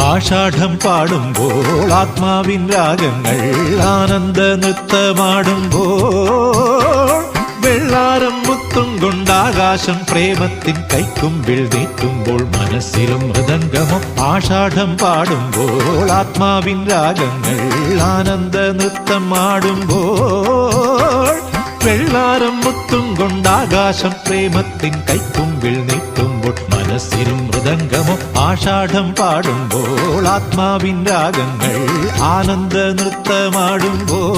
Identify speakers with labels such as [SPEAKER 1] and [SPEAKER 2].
[SPEAKER 1] ആഷാഢം പാടുമ്പോൾ ആത്മാവിൻ രാഗങ്ങൾ ആനന്ദ നൃത്തമാടുമ്പോൾ വെള്ളാരം മുത്തും കൊണ്ടാകാശം പ്രേമത്തിൻ കൈക്കുമ്പിൽ നീട്ടുമ്പോൾ മനസ്സിലും മൃദംഗമോ ആഷാഢം പാടുമ്പോൾ ആത്മാവിൻ രാഗങ്ങൾ ആനന്ദ നൃത്തമാടുമ്പോൾ വെള്ളാരം മുത്തും കൊണ്ടാകാശം പ്രേമത്തിൻ കൈക്കുമ്പിൽ നീട്ടുമ്പോൾ മനസ്സിലും മൃദംഗമോ ആഷാഢം പാടുമ്പോൾ ആത്മാവിൻ രാഗങ്ങൾ ആനന്ദ നൃത്തമാടുമ്പോൾ